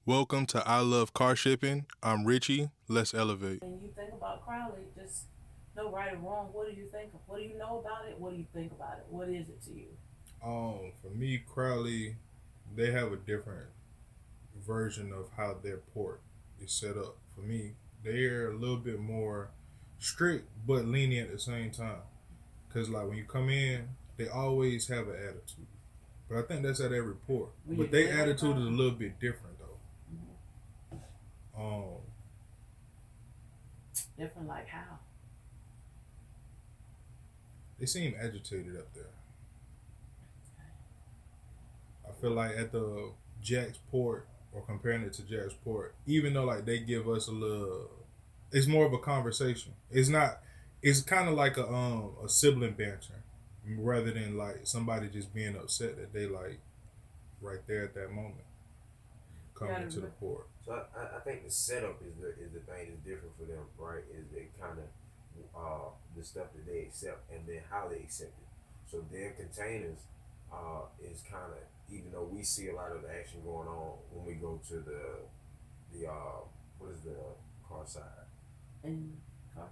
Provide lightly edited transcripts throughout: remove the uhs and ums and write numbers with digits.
Welcome to I Love Car Shipping. I'm Richie. Let's elevate. When you think about Crowley, just no right or wrong. What do you think of? What do you know about it? What do you think about it? What is it to you? For me, Crowley, they have a different version of how their port is set up. For me, they're a little bit more strict but lenient at the same time. Cause like when you come in, they always have an attitude. But I think that's at every port. When you But their deliver attitude is a Crowley? little bit different though. Mhm. Um, Different, like how? they seem agitated up there. I feel like at the Jacksport or comparing it to Jacksport, even though like they give us a little, it's more of a conversation. It's not. It's kind of like a sibling banter rather than like somebody just being upset that they like right there at that moment You coming gotta into the remember. port. So I think the setup is the thing that's different for them, right? Is they kind of the stuff that they accept and then how they accept it. So their containers is kind of, even though we see a lot of the action going on when we go to the what is the car side? And car,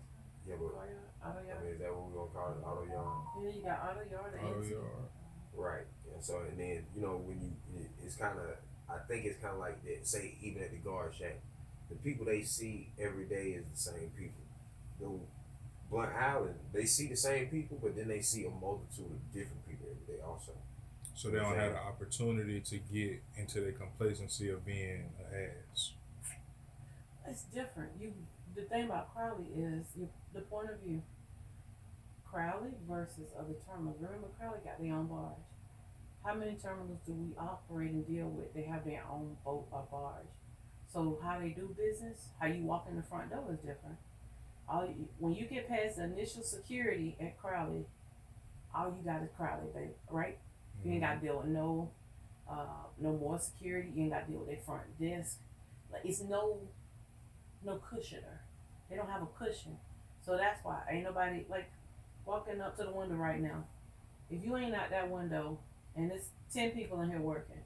Yeah, but car yard, auto I yard. mean, is that what we're gonna call it? Auto yard, Yeah, you got auto yard and Oh NT. yeah. right? And so and then when it's kind of, I think it's kind of like that. Say even at the guard shack, the people they see every day is the same people. The Blunt Island, they see the same people, but then they see a multitude of different people every day also. So You they know what don't I'm have saying? the opportunity to get into the complacency of being an ass. It's different. You. The thing about Crowley is the point of view. Crowley versus other terminals. Remember, Crowley got their own barge. How many terminals do we operate and deal with? They have their own boat or barge. So how they do business, how you walk in the front door is different. When you get past the initial security at Crowley, all you got is Crowley, baby, right? You ain't got to deal with no more security. You ain't got to deal with their front desk. Like it's no cushioner. They don't have a cushion, so that's why ain't nobody like walking up to the window right now. If you ain't out that window, and there's 10 people in here working,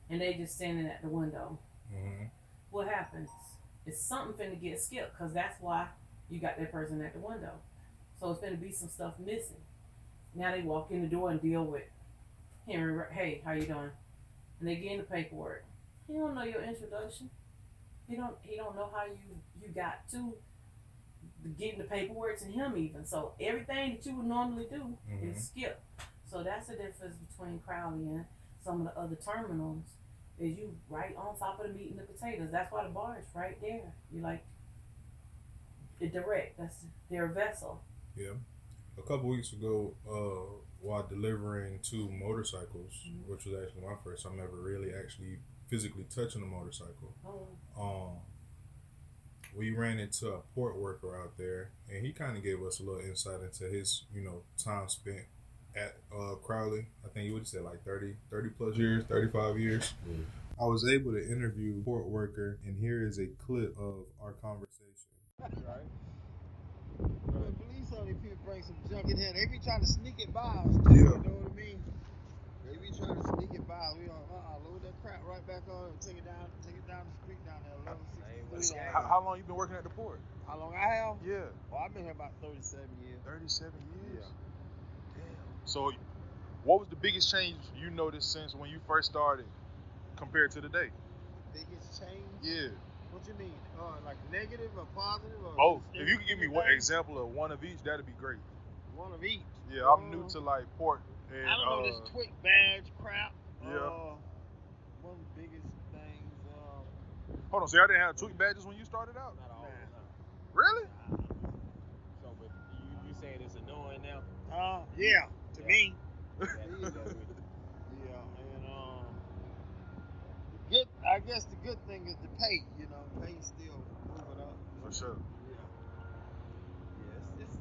and they just standing at the window, Mm-hmm. what happens? It's something finna get skipped, cause that's why you got that person at the window. So it's gonna be some stuff missing. Now they walk in the door and deal with Henry. Hey, how you doing? And they get in the paperwork. He don't know your introduction. He don't know how you got to getting the paperwork to him even. So everything that you would normally do Mm-hmm. is skipped. So that's the difference between Crowley and some of the other terminals. Is you right on top of the meat and the potatoes. That's why the bar is right there. You like it direct. That's their vessel. Yeah. A couple weeks ago, while delivering two motorcycles, Mm-hmm. which was actually my first time ever really actually physically touching a motorcycle, Oh, um, we ran into a port worker out there, and he kind of gave us a little insight into his, time spent at Crowley. I think he would say like 30 plus years, 35 years. Mm. I was able to interview a port worker, and here is a clip of our conversation. Right. The police only people bring some junk in here. They be trying to sneak it by us too. Yeah. You know what I mean? They be trying to sneak it by us. We don't load that crap right back on and take it down the street down there, 1163. How long you been working at the port? How long I have? Yeah. Well, I've been here about 37 years. 37 years? Yeah. Damn. So what was the biggest change you noticed since when you first started compared to today? Biggest change? Yeah. What you mean? Like negative or positive or Both. just If you could give me one anything? example of one of each, that'd be great. One of each. Yeah, I'm new to like port and I don't know this Twig badge crap. Yeah. One of the biggest things. Hold on, so y'all didn't have tweak badges when you started out? Not all, Nah. no. Really? So, but you saying it's annoying now? Yeah, to Yeah. me. That with it. Yeah, and I guess the good thing is the pay. Pay's still moving up. For sure.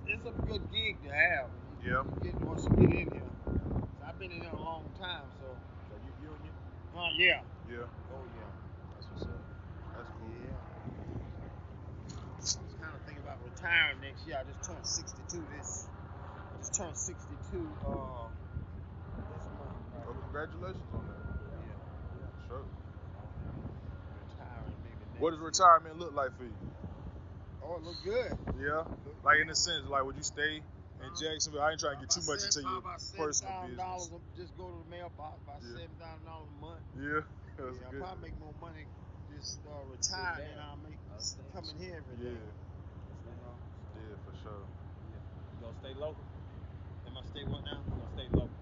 Yeah, it's a good gig to have. Yeah. Once you get in here. So I've been in here a long time, so. So you union? Yeah. Yeah. Oh yeah. That's what's up. That's cool. Yeah. I was kind of thinking about retiring next year. I just turned 62 I just turned 62 this month. Well, congratulations on that. Yeah. Sure. Retiring What does retirement look like for you? Oh, it look good. Yeah, like in a sense, like would you stay in Jacksonville? I ain't trying to get too much into your personal business. Just go to the mailbox, about $7,000 a month. Yeah, that's I'll good. probably make more money just retire than I'll make coming here every day. Yeah, for sure. You gonna stay local? Am I stay what now? You gonna stay local?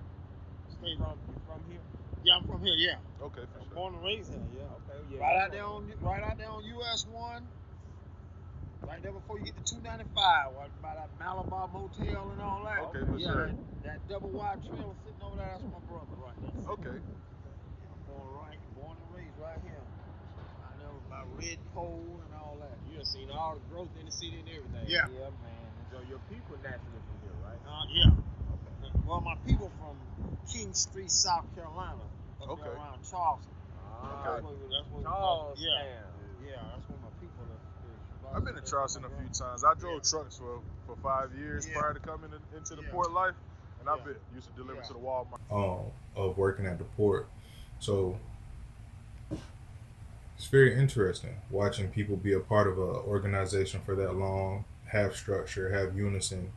Stay You from here? Yeah, I'm from here. Yeah, Okay, for sure. born and raised here. Yeah. Okay, yeah. Right out there on US 1. Right there before you get to 295, by that Malabar Motel and all that. Okay, for yeah, sure. that double wide trailer sitting over there, that's my brother right there. Okay. I'm born and raised right here. I know about Red Pole and all that. You done seen all the growth in the city and everything. Yeah. Yeah, man. So your people naturally from here, right? Yeah. Okay. Well, my people from King Street, South Carolina, up there around Charleston. Okay. That's what Charlestown. Yeah, that's where my people are. I've been to Charleston a few times. I drove trucks for 5 years prior to coming into the port life, and I used to deliver to the Walmart. Of working at the port, so it's very interesting watching people be a part of an organization for that long, have structure, have unison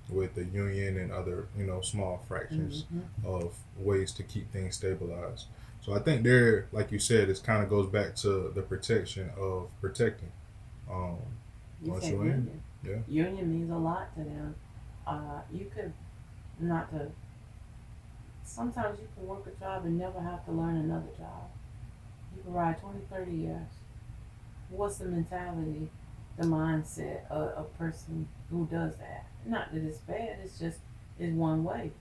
with the union and other small fractions of ways to keep things stabilized. So I think there, like you said, it kind of goes back to the protection of protecting. You said Union. union. Yeah. Union means a lot to them. You could not to. Sometimes you can work a job and never have to learn another job. You can ride 20, 30 years. What's the mentality, the mindset of a person who does that? Not that it's bad. It's just it's one way.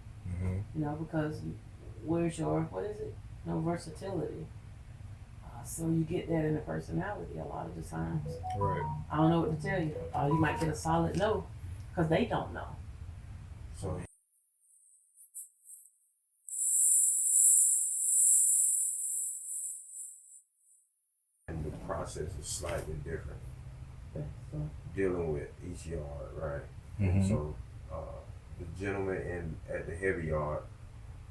Because where's your no versatility. So you get that in the personality a lot of the times. Right. I don't know what to tell you. You might get a solid no because they don't know. So and the process is slightly different. Dealing with each yard, right? So the gentleman at the heavy yard,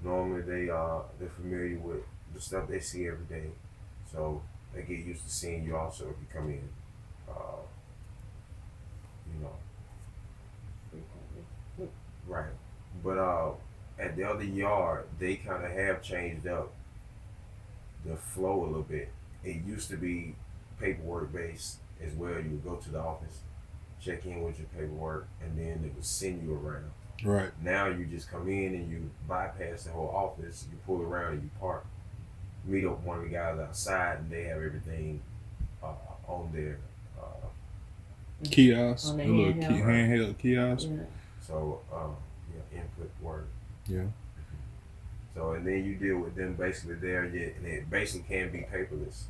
normally they're familiar with the stuff they see every day. So they get used to seeing you also if you come in. Right. But at the other yard, they kind of have changed up the flow a little bit. It used to be paperwork based as well. You would go to the office, check in with your paperwork, and then they would send you around. Right. Now you just come in and you bypass the whole office, you pull around and you park. Meet up one of the guys outside, and they have everything on their kiosk, On a the little handheld. handheld kiosk. Yeah. so input work. Yeah. So and then you deal with them basically there, and it basically can be paperless.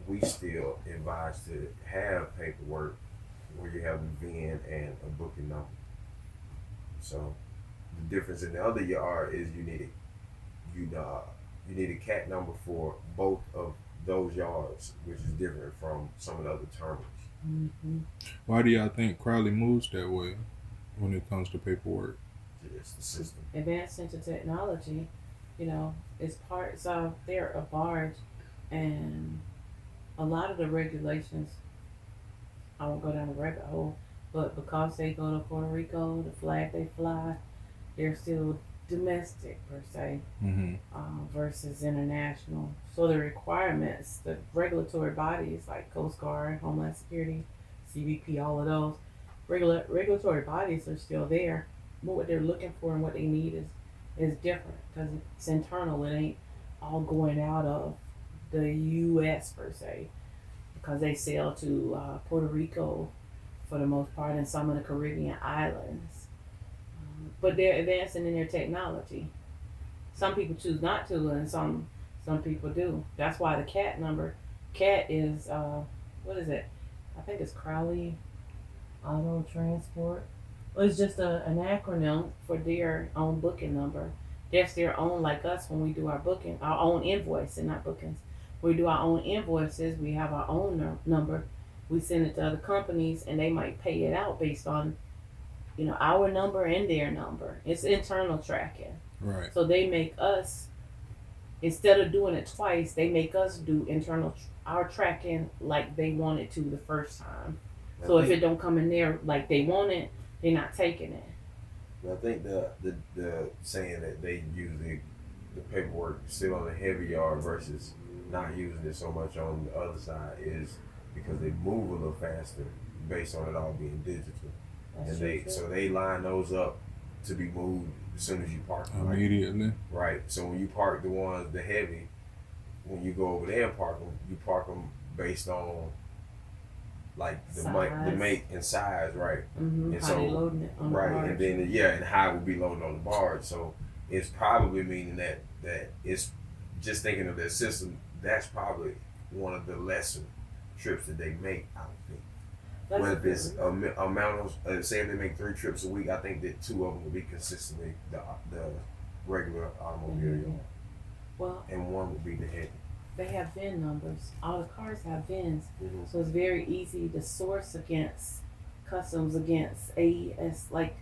We still advise to have paperwork where you have a VIN and a booking number. So the difference in the other yard is you need a CAT number for both of those yards, which is different from some of the other terminals. Why do y'all think Crowley moves that way when it comes to paperwork? It's the system. Advanced into technology, it's parts of they're a barge, and a lot of the regulations. I won't go down the rabbit hole, but because they go to Puerto Rico, the flag they fly, they're still domestic per se, versus international. So the requirements, the regulatory bodies like Coast Guard, Homeland Security, CBP, all of those regulatory bodies are still there. But what they're looking for and what they need is different because it's internal. It ain't all going out of the U.S. per se, because they sail to Puerto Rico for the most part and some of the Caribbean islands. But they're advancing in their technology. Some people choose not to, and some people do. That's why the CAT number, CAT is, what is it? I think it's Crowley Auto Transport. Well, it's just an acronym for their own booking number. That's their own, like us when we do our booking, our own invoice and not bookings. We do our own invoices. We have our own number. We send it to other companies, and they might pay it out based on, our number and their number. It's internal tracking. Right. So they make us instead of doing it twice, they make us do our tracking like they want it to the first time. So if it don't come in there like they want it, they're not taking it. I think the saying that they use the paperwork still on the heavy yard versus not using it so much on the other side is because they move a little faster based on it all being digital. That's And true. they line those up to be moved as soon as you park them. Immediately. Right. So when you park the heavy, when you go over there and park them, you park them based on like the Size. make and size, right? Mm-hmm. And How so- they loading it on Right, the barge. and then and how it would be loaded on the barge. So it's probably meaning that it's just thinking of that system. That's probably one of the lesser trips that they make. I would think. That's Whether it's good. amount of say if they make 3 trips a week, I think that 2 of them would be consistently the regular automobile, Mhm. Well, and 1 would be the heavy. they have VIN numbers. All the cars have VINs, Mhm. so it's very easy to source against customs against AES. Like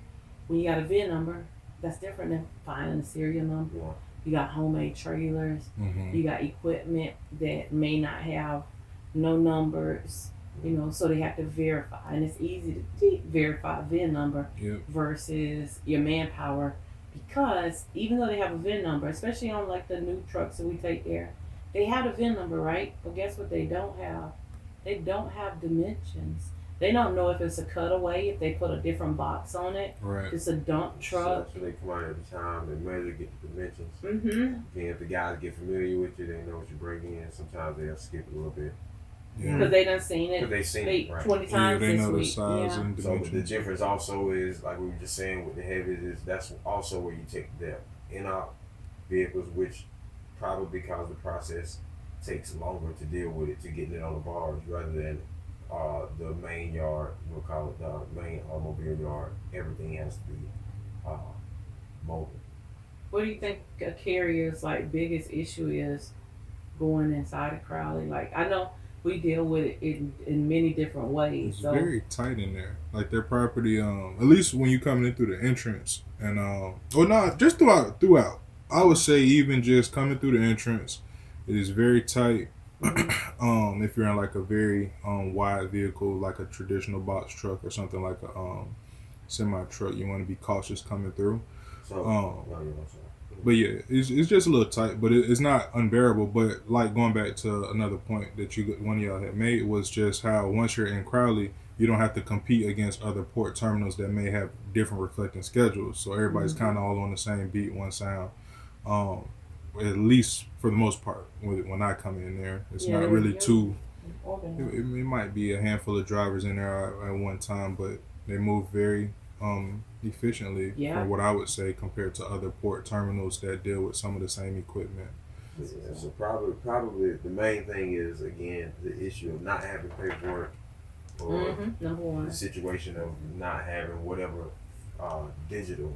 when you got a VIN number, that's different than finding a serial number. Yeah. You got homemade trailers. Mm-hmm. You got equipment that may not have no numbers. You know, so they have to verify, and it's easy to verify a VIN number Yep. versus your manpower, because even though they have a VIN number, especially on like the new trucks that we take there, they have a VIN number, right? But guess what they don't have? They don't have dimensions. They don't know if it's a cutaway, if they put a different box on it, Right. if it's a dump truck. So they come out every time, they measure, get the dimensions. Mm-hmm. Then if the guys get familiar with you, they know what you bring in. Sometimes they'll skip a little bit. Yeah. Because they done seen Because it they seen maybe it, right? 20 Yeah, times they this know the week. size Yeah. and So the dimensions. difference also is, like we were just saying with the heavies, is that's also where you take the in-out vehicles, which probably because the process takes longer to deal with it to getting it on the barge rather than the main yard. We'll call it the main automobile yard. Everything has to be mobile. What do you think a carrier's like biggest issue is going inside of Crowley? Like I know we deal with it in many different ways. It's So very tight in there. Like their property, at least when you coming in through the entrance, and or not just throughout. I would say even just coming through the entrance, it is very tight. If you're in like a very wide vehicle, like a traditional box truck or something like a semi truck, you want to be cautious coming through. So, Um, no, I'm sorry. But yeah, it's just a little tight, but it's not unbearable. But like going back to another point that one of y'all had made was just how once you're in Crowley, you don't have to compete against other port terminals that may have different reflecting schedules. So everybody's kind of all on the same beat, one sound. At least for the most part, when I come in there, it's Yeah, not really yeah. too. organized. It might be a handful of drivers in there at one time, but they move very efficiently, Yeah. for what I would say, compared to other port terminals that deal with some of the same equipment. Yeah, so probably the main thing is again the issue of not having paperwork or Number one. the situation of not having whatever digital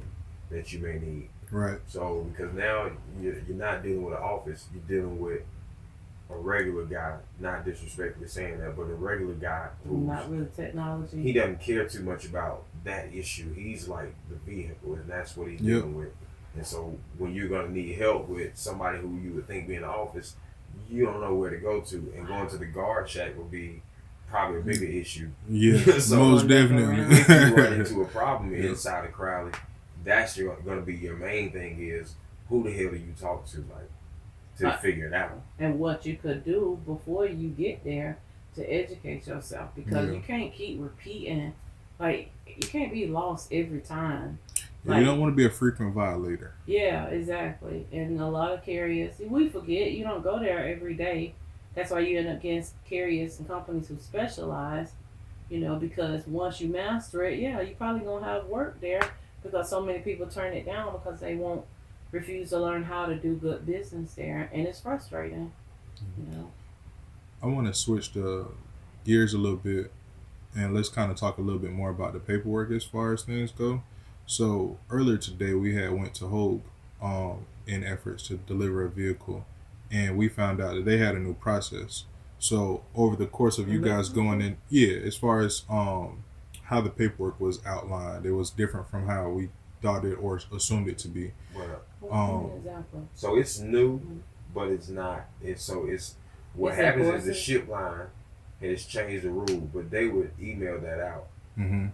that you may need. Right. So because now you're not dealing with an office, you're dealing with a regular guy. Not disrespectfully saying that, but a regular guy who's Not really technology. he doesn't care too much about that issue. He's like the vehicle, and that's what he's Yep. dealing with. And so when you're gonna need help with somebody who you would think be in the office, you don't know where to go to, and going to the guard shack would be probably a bigger issue. Yeah, So most if you If you run definitely. into a problem Yeah. inside of Crowley, that's gonna be your main thing is who the hell do you talk to, like, to figure it out. And what you could do before you get there to educate yourself, because Yeah. you can't keep repeating. Like you can't be lost every time. You don't want to be a frequent violator. Yeah, exactly. And a lot of carriers, we forget you don't go there every day. That's why you end up getting carriers and companies who specialize, because once you master it, yeah, you probably gonna have work there because so many people turn it down because they won't refuse to learn how to do good business there, and it's frustrating. I want to switch the gears a little bit, and let's kind of talk a little bit more about the paperwork as far as things go. So earlier today, we had went to Hogue in efforts to deliver a vehicle, and we found out that they had a new process. So over the course of you guys going in, as far as how the paperwork was outlined, it was different from how we thought it or assumed it to be. But What's an example? so it's new, but it's not. It's what It's happens is enforced? the ship line has changed the rule, but they would email that out Mm-hmm.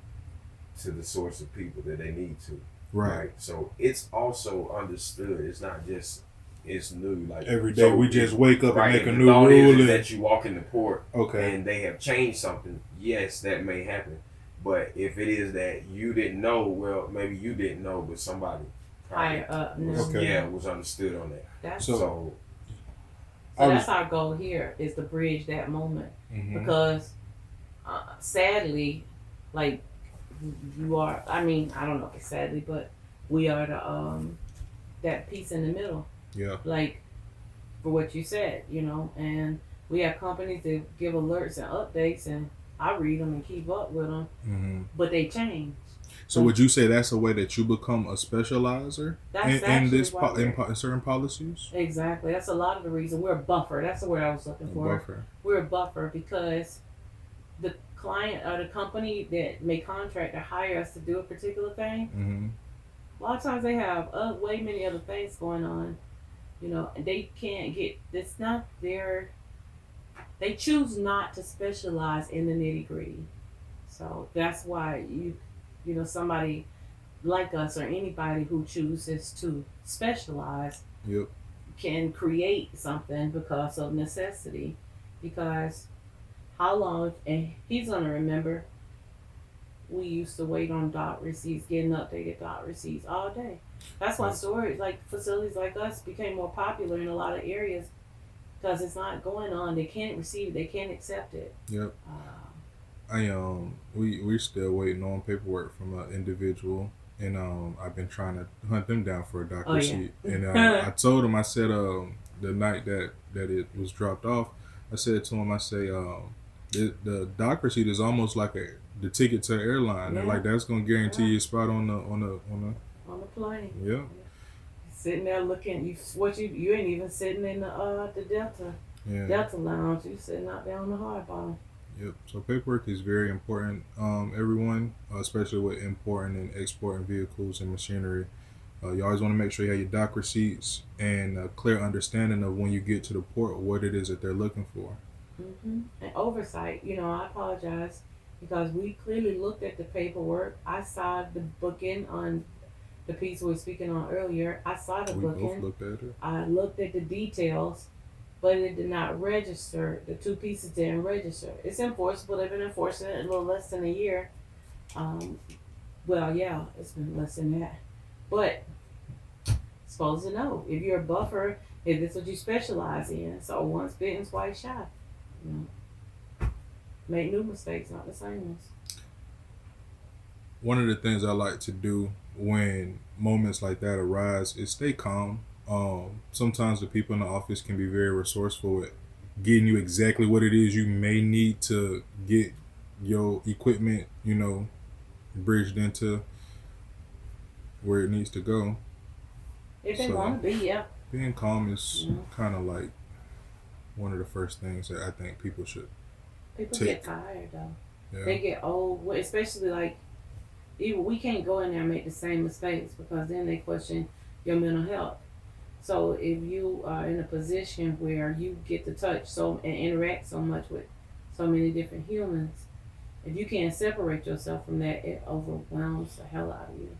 to the source of people that they need to. Right. So it's also understood. It's not just it's new. Like Every day so we just wake up right, and make a the new thought rule. is and- that you walk in the port okay. and they have changed something. Yes, that may happen. But if it is that you didn't know, well, maybe you didn't know, but somebody Higher up. was, Okay. was understood on that. That's So- So I was- that's our goal here, is to bridge that moment. Mhm. Because sadly, like, you are, I mean, I don't know if it's sadly, but we are the that piece in the middle, Yeah. like, for what you said, you know. And we have companies that give alerts and updates, and I read them and keep up with them, Mm-hmm. but they change. So would you say that's a way that you become a specializer That's in actually this why we're- in certain policies? Exactly. That's a lot of the reason. We're a buffer. That's the word I was looking for. Buffer. We're a buffer because the client or the company that may contract or hire us to do a particular thing, Mm-hmm. a lot of times they have way many other things going on, you know, and they can't get, it's not their, they choose not to specialize in the nitty gritty. So that's why you know, somebody like us or anybody who chooses to specialize Yep. can create something because of necessity. Because how long, and he's going to remember, we used to wait on doc receipts, getting updated doc receipts all day. That's why storage, like facilities like us, became more popular in a lot of areas because it's not going on. They can't receive it. They can't accept it. Yep. We're still waiting on paperwork from an individual, and I've been trying to hunt them down for a doc Oh, yeah. receipt. And I told him, I said, the night that it was dropped off, I said to him, I say, the doc receipt is almost like the ticket to an airline, and Yeah. like that's gonna guarantee Yeah. you a spot on the On the plane. yeah. Sitting there looking, you ain't even sitting in the Yeah. Delta lounge. You sitting out there on the hard bottom. Yep. So paperwork is very important. Everyone, especially with importing and exporting vehicles and machinery, you always want to make sure you have your doc receipts and a clear understanding of when you get to the port what it is that they're looking for. And oversight. You know, I apologize because we clearly looked at the paperwork. I saw the booking on the piece we were speaking on earlier. I saw the We both booking. looked at it. I looked at the details, but it did not register. The two pieces didn't register. It's enforceable. They've been enforcing it a little less than a year. Well, yeah, it's been less than that. But supposed to know if you're a buffer, if this is what you specialize in. So once bitten, twice shy. You know, make new mistakes, not the same ones. One of the things I like to do when moments like that arise is stay calm. Sometimes the people in the office can be very resourceful at getting you exactly what it is you may need to get your equipment, you know, bridged into where it needs to go. If they So- want to be, yeah. Being calm is Yeah. kind of like one of the first things that I think people should. People Take- get tired though. Yeah. They get old, especially like, even we can't go in there and make the same mistakes because then they question your mental health. So if you are in a position where you get to touch and interact so much with so many different humans, if you can't separate yourself from that, it overwhelms the hell out of you.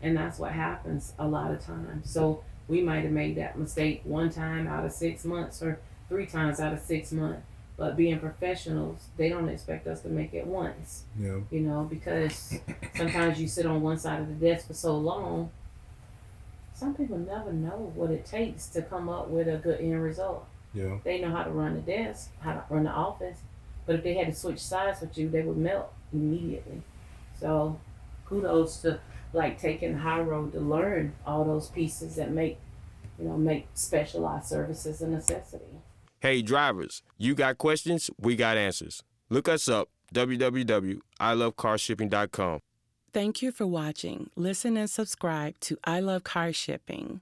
And that's what happens a lot of times. So we might have made that mistake one time out of 6 months or 3 times out of 6 months. But being professionals, they don't expect us to make it once, Yeah. you know, because sometimes you sit on one side of the desk for so long. Some people never know what it takes to come up with a good end result. Yeah. They know how to run the desk, how to run the office, but if they had to switch sides with you, they would melt immediately. So kudos to like taking the high road to learn all those pieces that make specialized services a necessity. Hey drivers, you got questions, we got answers. Look us up, www.ilovecarshipping.com. Thank you for watching. Listen and subscribe to I Love Car Shipping.